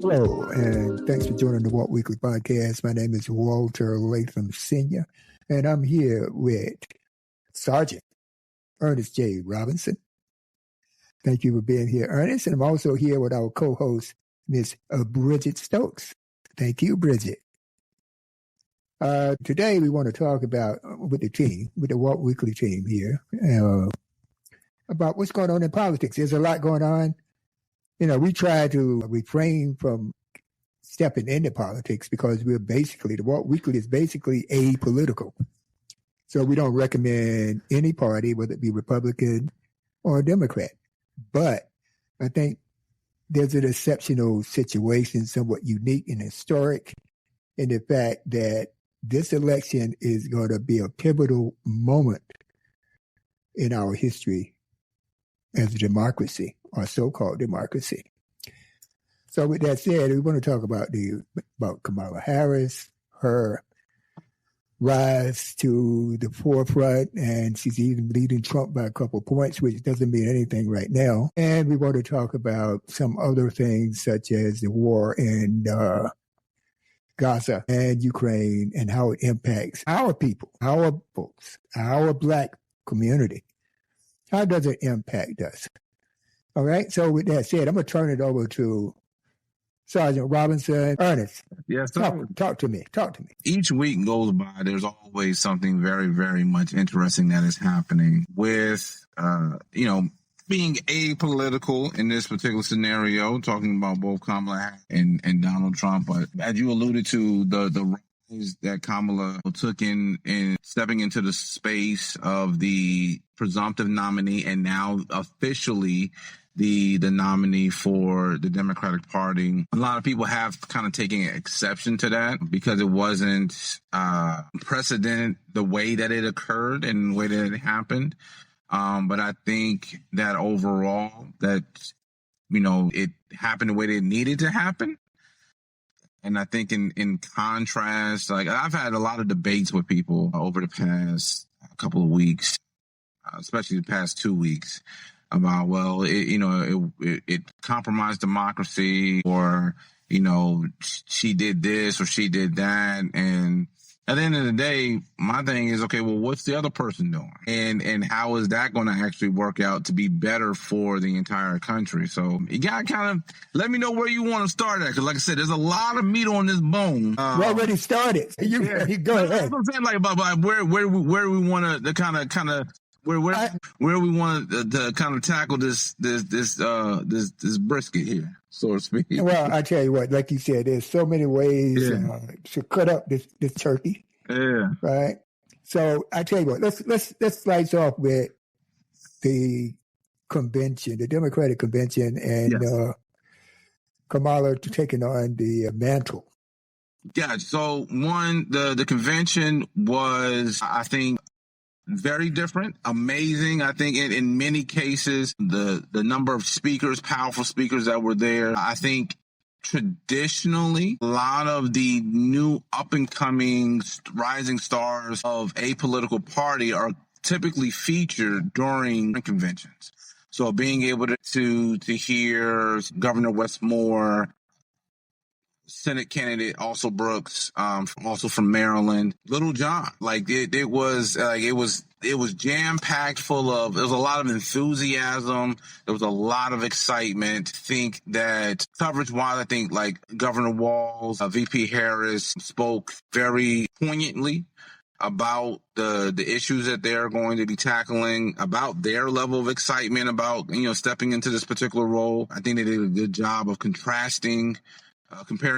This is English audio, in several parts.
Hello, and thanks for joining the Walt Weekly Podcast. My name is Walter Latham Sr., and I'm here with Sergeant Ernest J. Robinson. Thank you for being here, Ernest. And I'm also here with our co-host, Miss Bridget Stokes. Thank you, Bridget. Today, we want to talk about, with the Walt Weekly team here, about what's going on in politics. There's a lot going on. You know, we try to refrain from stepping into politics because the Walt Weekly is basically apolitical. So we don't recommend any party, whether it be Republican or Democrat. But I think there's an exceptional situation, somewhat unique and historic, in the fact that this election is going to be a pivotal moment in our history as a democracy, or so-called democracy. So with that said, we want to talk about Kamala Harris, her rise to the forefront, and she's even leading Trump by a couple of points, which doesn't mean anything right now. And we want to talk about some other things, such as the war in Gaza and Ukraine, and how it impacts our people, our folks, our Black community. How does it impact us? All right. So with that said, I'm going to turn it over to Sergeant Robinson. Ernest, yes, talk to me. Each week goes by, there's always something very, very much interesting that is happening with, being apolitical in this particular scenario, talking about both Kamala Harris and Donald Trump. But as you alluded to, the rise that Kamala took in stepping into the space of the presumptive nominee and now officially the nominee for the Democratic Party. A lot of people have kind of taken exception to that because it wasn't unprecedented the way that it occurred and the way that it happened. But I think that overall that, it happened the way that it needed to happen. And I think in contrast, like I've had a lot of debates with people over the past couple of weeks, especially the past 2 weeks, about, well, it compromised democracy, or, she did this or she did that. And at the end of the day, my thing is, okay, well, what's the other person doing? And how is that going to actually work out to be better for the entire country? So you got to kind of let me know where you want to start at. Because like I said, there's a lot of meat on this bone. We already started. You go ahead. I'm saying, like, about where we want to kind of where we want to kind of tackle this brisket here, so to speak. Well, I tell you what, like you said, there's so many ways to cut up this turkey. Yeah. Right. So I tell you what, let's slice off with the convention, the Democratic convention, and Kamala taking on the mantle. Yeah. So one, the convention was, I think, very different, amazing. I think in many cases, the number of speakers, powerful speakers that were there, I think traditionally, a lot of the new up-and-coming rising stars of a political party are typically featured during conventions. So being able to hear Governor Westmore, Senate candidate also Brooks, also from Maryland, Little John, like it was jam packed full of. There was a lot of enthusiasm. There was a lot of excitement. I think that coverage wise, I think like Governor Walz, VP Harris spoke very poignantly about the issues that they're going to be tackling, about their level of excitement about stepping into this particular role. I think they did a good job of comparing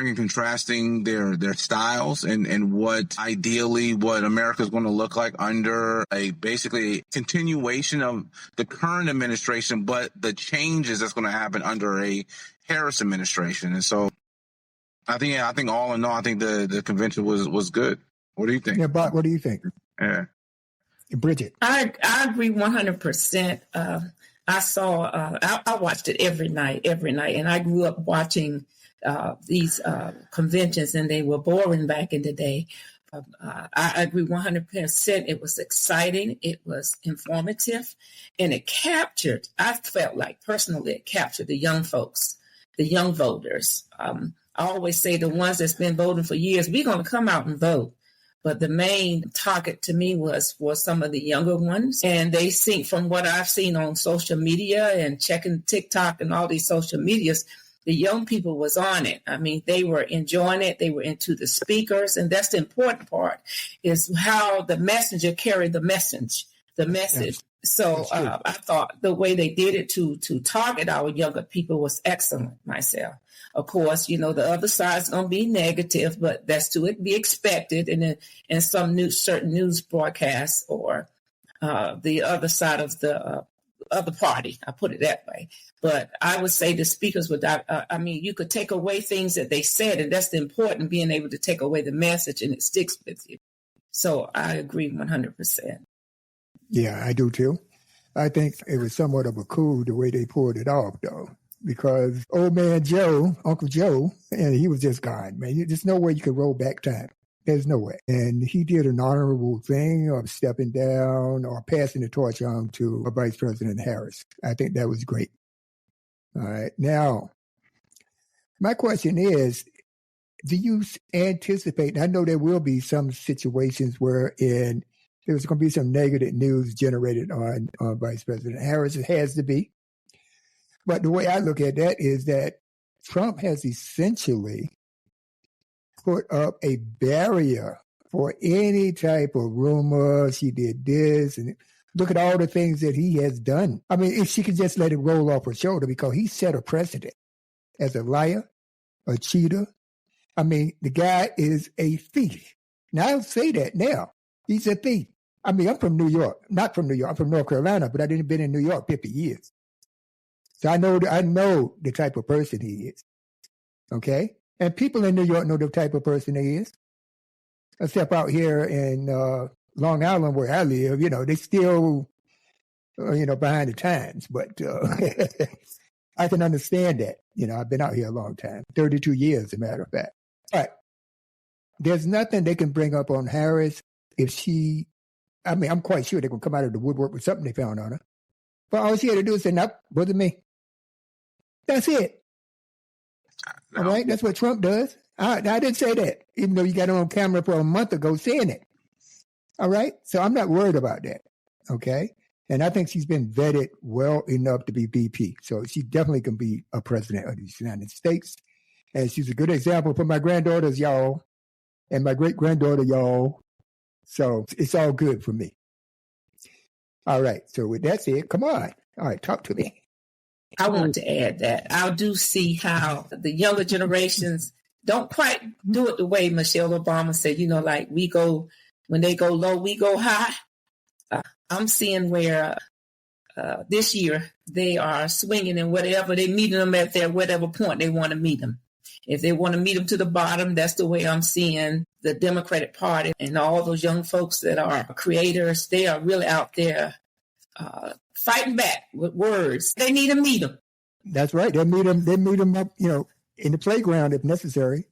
and contrasting their styles and what America is going to look like under basically a continuation of the current administration, but the changes that's going to happen under a Harris administration. And so I think all in all, I think the convention was good. What do you think? Yeah, Bob, what do you think? Yeah. Bridget. I agree 100%. I watched it every night, and I grew up watching these conventions, and they were boring back in the day. I agree 100%. It was exciting. It was informative, and I felt like personally, it captured the young folks the young voters. I always say the ones that's been voting for years, we're going to come out and vote. But the main target to me was for some of the younger ones. And they seem, from what I've seen on social media and checking TikTok and all these social medias, the young people was on it. I mean, they were enjoying it. They were into the speakers. And that's the important part, is how the messenger carried the message. Yes. So I thought the way they did it to target our younger people was excellent myself. Of course, the other side's going to be negative, but that's to be expected in some certain news broadcasts or the other side of the other party. I put it that way. But I would say the speakers would, you could take away things that they said, and that's the important, being able to take away the message and it sticks with you. So I agree 100%. Yeah, I do too. I think it was somewhat of a coup the way they pulled it off, though, because old man Joe, Uncle Joe, and he was just gone, man. There's no way you could roll back time. There's no way. And he did an honorable thing of stepping down or passing the torch on to Vice President Harris. I think that was great. All right. Now, my question is, do you anticipate, I know there will be some situations wherein there's going to be some negative news generated on Vice President Harris. It has to be. But the way I look at that is that Trump has essentially put up a barrier for any type of rumor. She did this, and look at all the things that he has done. I mean, if she could just let it roll off her shoulder, because he set a precedent as a liar, a cheater. I mean, the guy is a thief. Now, I'll say that now. He's a thief. I mean, I'm from New York. Not from New York. I'm from North Carolina, but I didn't been in New York 50 years. So I know the type of person he is. Okay? And people in New York know the type of person he is. Except out here in Long Island where I live, they still, behind the times. But I can understand that. I've been out here a long time, 32 years, as a matter of fact. But there's nothing they can bring up on Harris if she, I'm quite sure they're going to come out of the woodwork with something they found on her. But all she had to do is say, nope, wasn't me. That's it. All right? That's what Trump does. I didn't say that, even though you got on camera for a month ago saying it. All right? So I'm not worried about that. Okay? And I think she's been vetted well enough to be VP. So she definitely can be a president of the United States. And she's a good example for my granddaughters, y'all, and my great-granddaughter, y'all. So it's all good for me. All right. So with that said, come on. All right. Talk to me. I want to add that I do see how the younger generations don't quite do it the way Michelle Obama said, like when they go low, we go high. I'm seeing where this year they are swinging and whatever, they meeting them at their whatever point they want to meet them. If they want to meet them to the bottom, that's the way I'm seeing the Democratic Party and all those young folks that are creators. They are really out there fighting back with words. They need to meet them. That's right. They meet them up, in the playground if necessary,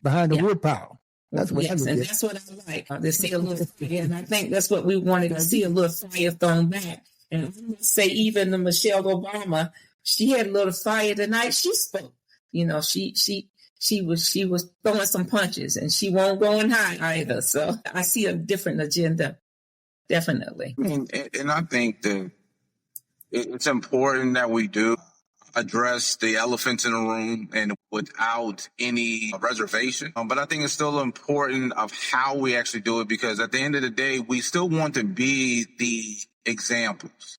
behind the wood pile. That's what that's what I like. To see a little fire, and I think that's what we wanted to see, a little fire thrown back. And I must say, even the Michelle Obama, she had a little fire tonight. She spoke. She was throwing some punches, and she won't go in high either. So I see a different agenda, definitely. And I think that it's important that we do address the elephants in the room and without any reservation. But I think it's still important of how we actually do it, because at the end of the day, we still want to be the examples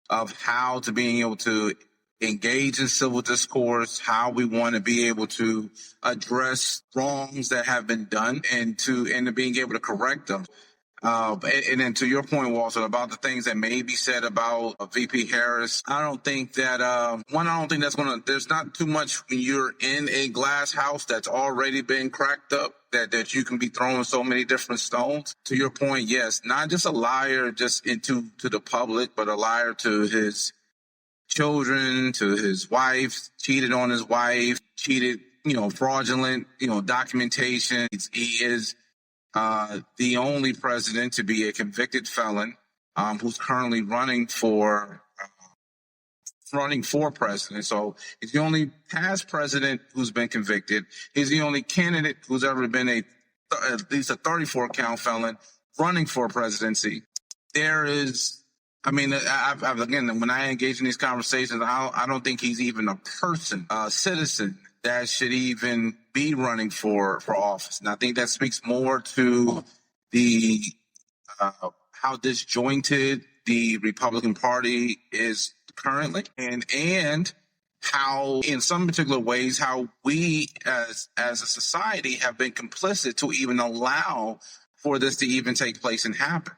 of how to being able to engage in civil discourse, how we want to be able to address wrongs that have been done and to being able to correct them. And then to your point, Walter, about the things that may be said about VP Harris, I don't think that, I don't think that's there's not too much when you're in a glass house that's already been cracked up that you can be throwing so many different stones. To your point, yes, not just a liar just to the public, but a liar to his children, to his wife, cheated on his wife, fraudulent, documentation. He is the only president to be a convicted felon who's currently running for running for president. So he's the only past president who's been convicted. He's the only candidate who's ever been at least a 34 count felon running for presidency. There is, I mean, I've again, when I engage in these conversations, I don't think he's even a person, a citizen that should even be running for office. And I think that speaks more to the how disjointed the Republican Party is currently, and how, in some particular ways, how we as a society have been complicit to even allow for this to even take place and happen.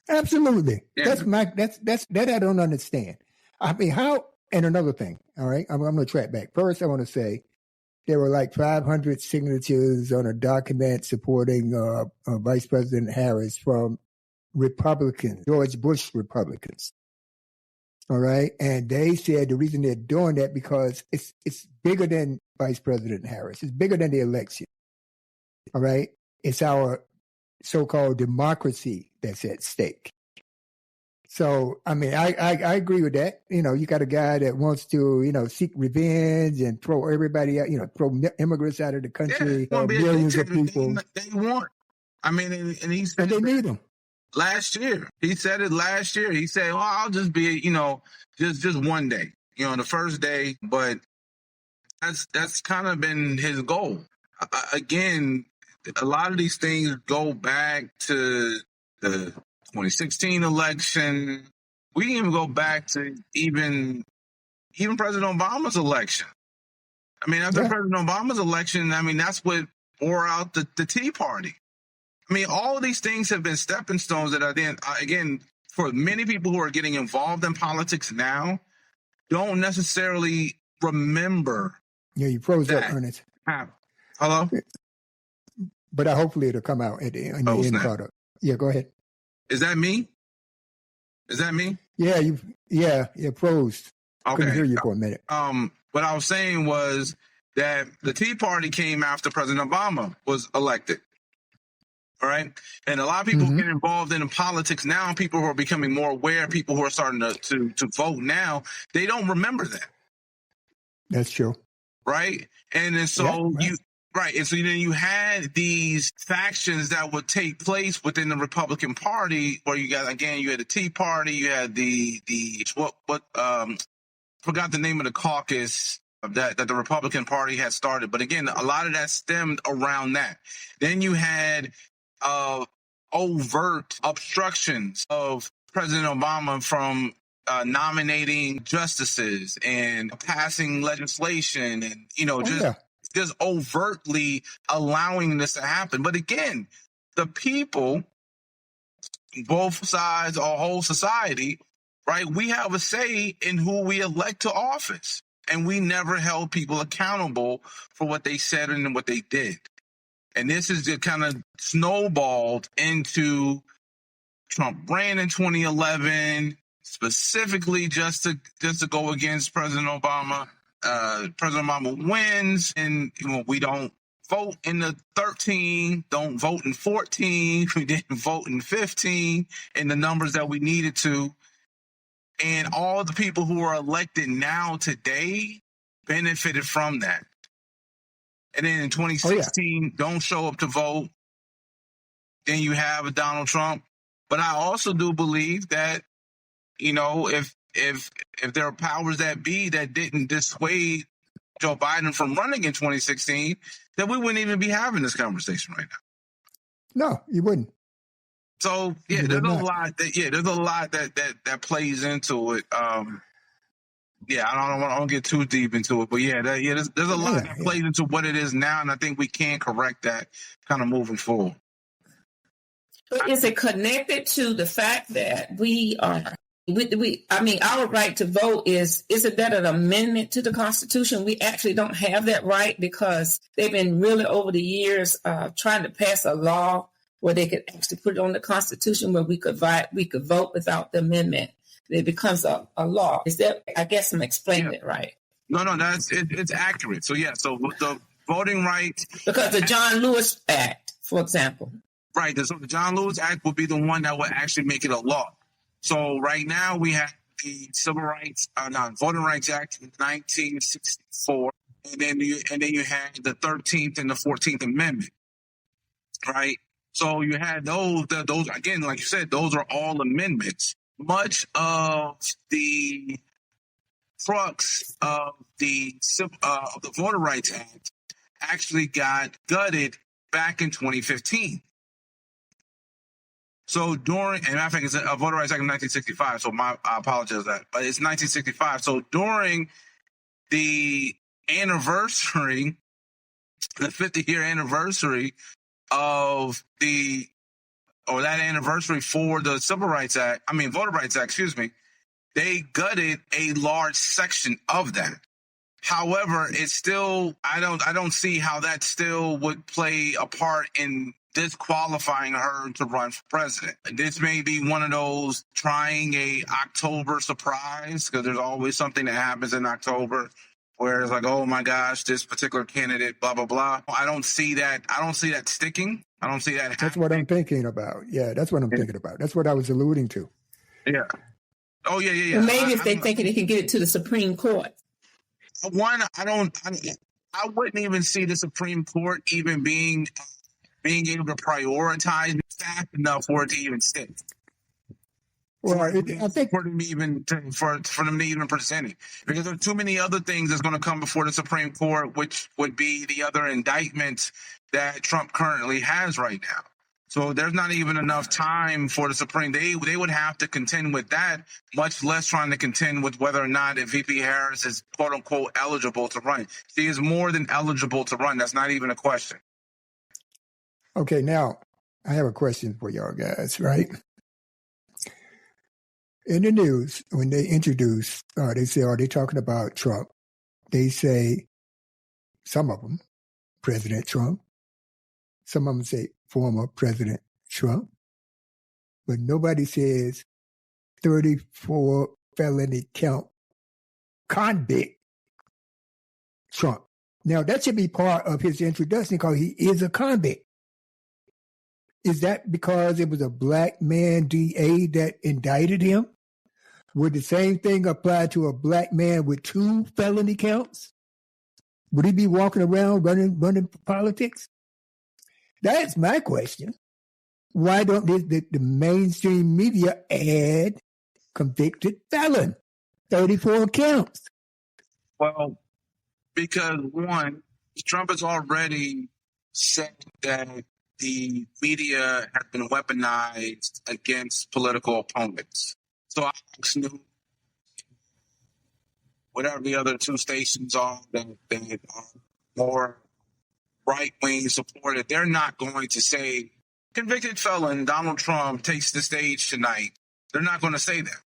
Absolutely. Yeah. That's that I don't understand. I mean, how, and another thing, all right, I'm going to track back. First, I want to say there were like 500 signatures on a document supporting Vice President Harris from Republicans, George Bush Republicans. All right. And they said the reason they're doing that because it's bigger than Vice President Harris. It's bigger than the election. All right. It's our so-called democracy that's at stake. So, I mean, I agree with that. You know, you got a guy that wants to, you know, seek revenge and throw everybody out, you know, throw immigrants out of the country, millions of people. They want. I mean, and he said, and they need them. Last year, he said it last year. He said, well, I'll just be, you know, just one day, you know, the first day. But that's kind of been his goal. Again, a lot of these things go back to the 2016 election. We can even go back to even President Obama's election. I mean, after President Obama's election, I mean, that's what bore out the Tea Party. I mean, all of these things have been stepping stones that are then, again, for many people who are getting involved in politics now, don't necessarily remember. Yeah, you froze up, Ernest. Hello? But hopefully it'll come out in the end product. Yeah, go ahead. Is that me? Yeah, you froze. Okay. Couldn't hear you for a minute. What I was saying was that the Tea Party came after President Obama was elected. All right. And a lot of people get involved in politics now, people who are becoming more aware, people who are starting to vote now, they don't remember that. That's true. Right. And then so and so then you had these factions that would take place within the Republican Party where you had the Tea Party, you had the forgot the name of the caucus that the Republican Party had started. But again, a lot of that stemmed around that. Then you had overt obstructions of President Obama from nominating justices and passing legislation and, you know, just overtly allowing this to happen. But again, the people, both sides, our whole society, right, we have a say in who we elect to office. And we never held people accountable for what they said and what they did. And this is just kind of snowballed into Trump ran in 2011, specifically just to go against President Obama. President Obama wins, and we don't vote in the 13, don't vote in 14, we didn't vote in 15 in the numbers that we needed to. And all the people who are elected now today benefited from that. And then in 2016, don't show up to vote. Then you have a Donald Trump. But I also do believe that, you know, if there are powers that be that didn't dissuade Joe Biden from running in 2016, then we wouldn't even be having this conversation right now. No, you wouldn't. So there's a lot that plays into it. I don't get too deep into it, but there's a lot that plays into what it is now, and I think we can correct that kind of moving forward. But is it connected to the fact that our right to vote isn't that an amendment to the Constitution? We actually don't have that right because they've been really over the years trying to pass a law where they could actually put it on the Constitution where we could vote without the amendment. It becomes a law. Is that? I guess I'm explaining it right. No, it's accurate. So so the voting rights, because the John Lewis Act, for example, right? So the John Lewis Act would be the one that would actually make it a law. So right now we have the Voting Rights Act in 1964, and then you had the 13th and the 14th Amendment, right? So you had those again, like you said, those are all amendments. Much of the crux of the Voting Rights Act actually got gutted back in 2015. So and I think it's a Voting Rights Act in 1965. So I apologize for that, but it's 1965. So during the anniversary, the 50-year anniversary of that anniversary for the Voting Rights Act, they gutted a large section of that. However, it's still, I don't see how that still would play a part in disqualifying her to run for president. This may be one of those trying a October surprise, because there's always something that happens in October where it's like, oh my gosh, this particular candidate, blah, blah, blah. I don't see that sticking. I don't see that happening. That's what I'm thinking about. Yeah, that's what I'm thinking about. That's what I was alluding to. Yeah. Oh, yeah. Well, maybe if they think they can get it to the Supreme Court. One, I wouldn't even see the Supreme Court even being able to prioritize fast enough for it to even stick. Well, I think for them to even present it, because there are too many other things that's going to come before the Supreme Court, which would be the other indictments that Trump currently has right now. So there's not even enough time for the Supreme. They would have to contend with that, much less trying to contend with whether or not if VP Harris is quote unquote eligible to run. She is more than eligible to run. That's not even a question. Okay, now I have a question for y'all guys, right? In the news, when they introduce, they say, are they talking about Trump? They say, some of them, President Trump. Some of them say former President Trump. But nobody says 34 felony count convict Trump. Now, that should be part of his introduction because he is a convict. Is that because it was a black man DA that indicted him? Would the same thing apply to a black man with 2 felony counts? Would he be walking around running for politics? That's my question. Why don't the mainstream media add convicted felon, 34 counts? Well, because one, Trump has already said that the media has been weaponized against political opponents. So I knew whatever the other 2 stations are that are more right-wing supported, they're not going to say, convicted felon Donald Trump takes the stage tonight. They're not going to say that.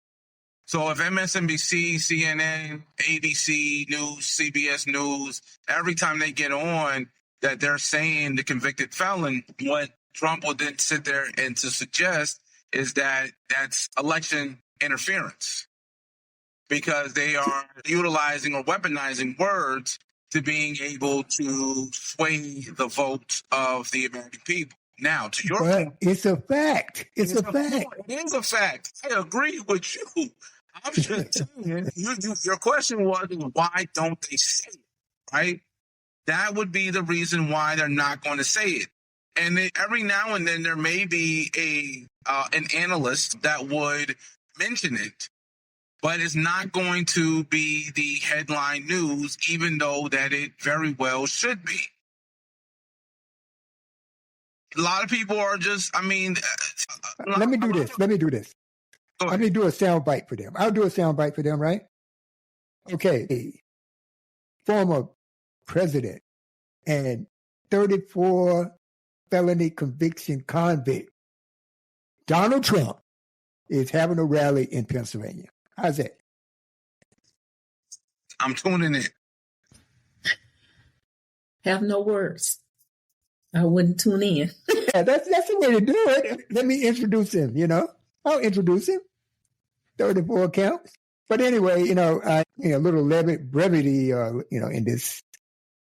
So if MSNBC, CNN, ABC News, CBS News, every time they get on that they're saying the convicted felon, what Trump will then sit there and to suggest is that that's election interference, because they are utilizing or weaponizing words to being able to sway the vote of the American people. Now, to your point, it's a fact. It's a fact. It is a fact. I agree with you. I'm just saying, your question was, why don't they say it, right? That would be the reason why they're not going to say it. And every now and then there may be an analyst that would mention it, but it's not going to be the headline news, even though that it very well should be. A lot of people are just, let me do this. Let me do a sound bite for them. I'll do a sound bite for them, right? Okay. Former president and 34 felony conviction convict Donald Trump is having a rally in Pennsylvania. How's that? I'm tuning in. Have no words. I wouldn't tune in. Yeah, that's the way to do it. Let me introduce him, I'll introduce him. 34 counts. But anyway, a little brevity, in this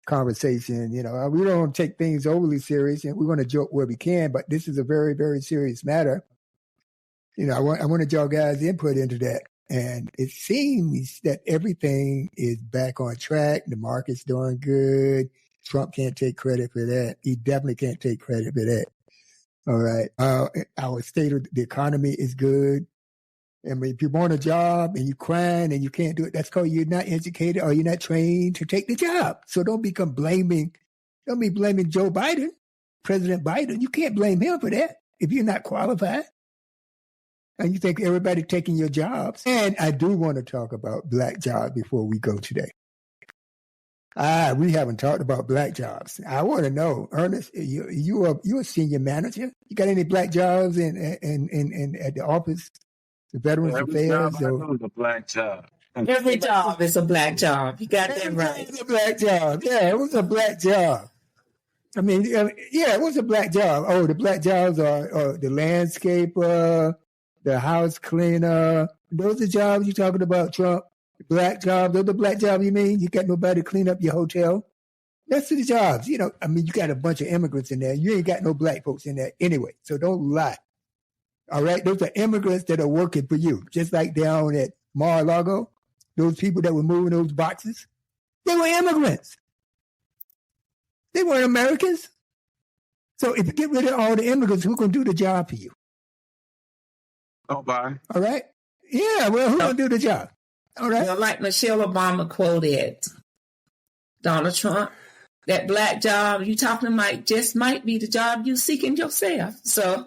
conversation, we don't take things overly serious, and we want to joke where we can, but this is a very, very serious matter. I wanted y'all guys' input into that. And it seems that everything is back on track. The market's doing good. Trump can't take credit for that. He definitely can't take credit for that. All right. Our state of the economy is good. I mean, if you want a job and you're crying and you can't do it, that's because you're not educated or you're not trained to take the job. So don't be blaming Joe Biden, President Biden. You can't blame him for that if you're not qualified. And you think everybody's taking your jobs. And I do want to talk about black jobs before we go today. We haven't talked about black jobs. I want to know, Ernest, you're a senior manager. You got any black jobs in at the office? The Veterans Affairs? It was a black job. Every job is a black job. You got that right. It was a black job. Yeah, it was a black job. I mean, yeah, it was a black job. Oh, the black jobs are the landscaper, the house cleaner. Those are jobs you're talking about, Trump. Black jobs. Those are the black jobs you mean? You got nobody to clean up your hotel? That's the jobs. You got a bunch of immigrants in there. You ain't got no black folks in there anyway. So don't lie. All right? Those are immigrants that are working for you. Just like down at Mar-a-Lago, those people that were moving those boxes, they were immigrants. They weren't Americans. So if you get rid of all the immigrants, who's going to do the job for you? Nobody. All right? Yeah, well, who's going to do the job? All right. Like Michelle Obama quoted Donald Trump, that black job you talking about just might be the job you seeking yourself. So,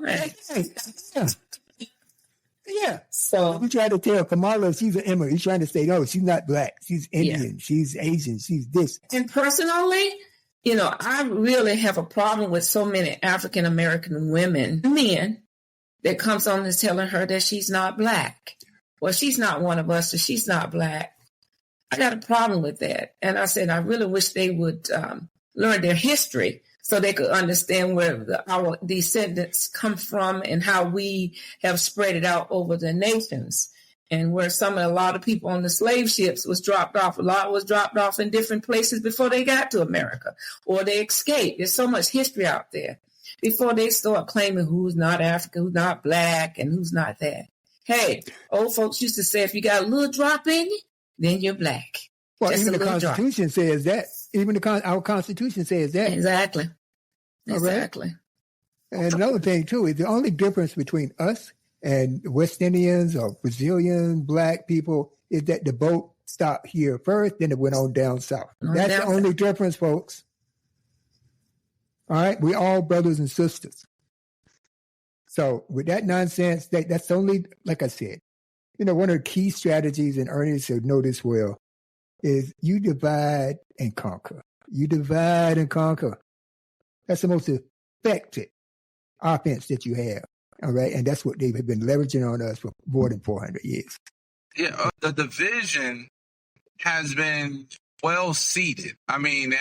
yeah. So we try to tell Kamala she's an immigrant. He's trying to say, no, she's not black. She's Indian. Yeah. She's Asian. She's this. And personally, I really have a problem with so many African American men that comes on and telling her that she's not black. Well, she's not one of us, so she's not black. I got a problem with that. And I said, I really wish they would learn their history so they could understand where our descendants come from and how we have spread it out over the nations. And where a lot of people on the slave ships was dropped off. A lot was dropped off in different places before they got to America or they escaped. There's so much history out there before they start claiming who's not African, who's not black, and who's not that. Hey, old folks used to say, if you got a little drop in you, then you're black. Well, even the Constitution says that. Even our Constitution says that. Exactly. Exactly. Right? And another thing, too, is the only difference between us and West Indians or Brazilian black people is that the boat stopped here first, then it went on down south. That's the only difference, folks. All right? We're all brothers and sisters. So with that nonsense, that's only, like I said, one of the key strategies, and Ernest should know this well, is you divide and conquer. You divide and conquer. That's the most effective offense that you have. All right. And that's what they've been leveraging on us for more than 400 years. Yeah. The division has been well seated. I mean,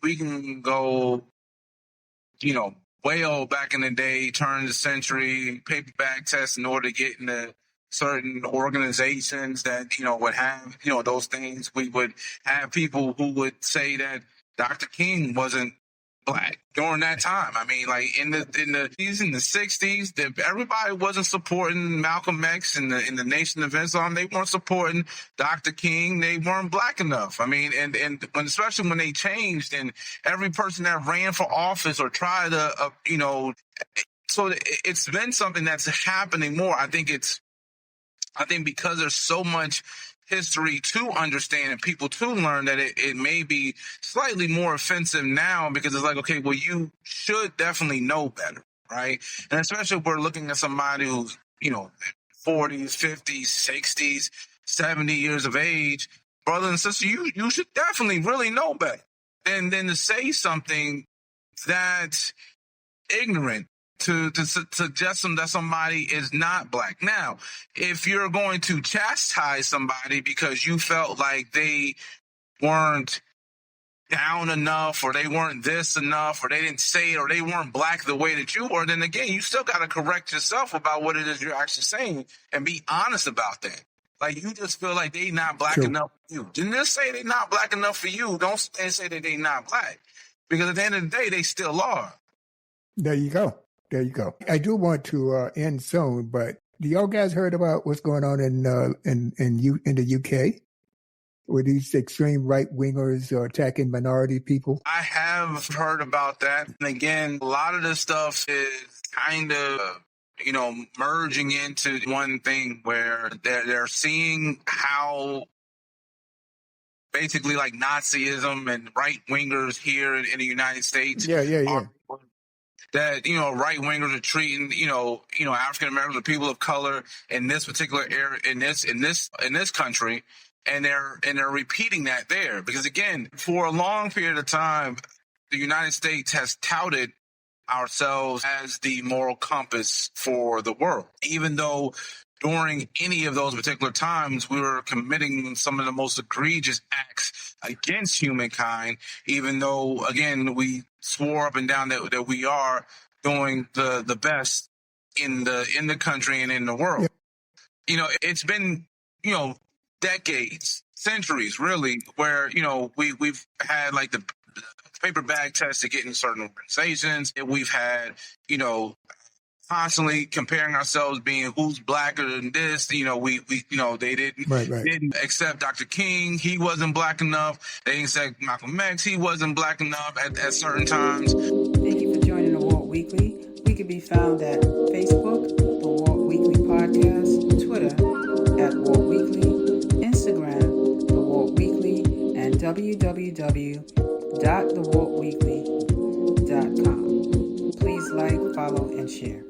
we can go, way old back in the day, turn of the century, paperback tests in order to get into certain organizations that, would have, those things. We would have people who would say that Dr. King wasn't black during that time. I mean, like in the 60s, everybody wasn't supporting Malcolm X and the Nation of Islam. They weren't supporting Dr. King. They weren't black enough. I mean, and especially when they changed, and every person that ran for office or tried to, so it's been something that's happening more. I think because there's so much history to understand and people to learn that it may be slightly more offensive now, because it's like, okay, well, you should definitely know better, right? And especially if we're looking at somebody who's, 40s, 50s, 60s, 70 years of age, brother and sister, you should definitely really know better than to say something that's ignorant to suggest that somebody is not black. Now, if you're going to chastise somebody because you felt like they weren't down enough, or they weren't this enough, or they didn't say it, or they weren't black the way that you were, then again, you still got to correct yourself about what it is you're actually saying and be honest about that. Like, you just feel like they not black enough for you. Then just say they not black enough for you. Don't say that they not black, because at the end of the day, they still are. There you go. I do want to end soon, but Do y'all guys heard about what's going on in the UK? Where these extreme right wingers are attacking minority people? I have heard about that. And again, a lot of this stuff is kind of, merging into one thing where they're seeing how basically like Nazism and right wingers here in the United States. Yeah. That, right wingers are treating, African Americans or people of color in this particular area, in this country. And they're repeating that there because, again, for a long period of time, the United States has touted ourselves as the moral compass for the world, even though during any of those particular times we were committing some of the most egregious acts against humankind, even though, again, we swore up and down that we are doing the best in the country and in the world. Yeah. It's been, decades, centuries, really, where, we've had like the paper bag test to get in certain organizations. We've had, constantly comparing ourselves, being who's blacker than this. They didn't accept Dr. King. He wasn't black enough. They didn't accept Malcolm X. He wasn't black enough at certain times. Thank you for joining the Walt Weekly. We can be found at Facebook, the Walt Weekly Podcast, Twitter at Walt Weekly, Instagram, The Walt Weekly, and www.thewaltweekly.com. Please like, follow, and share.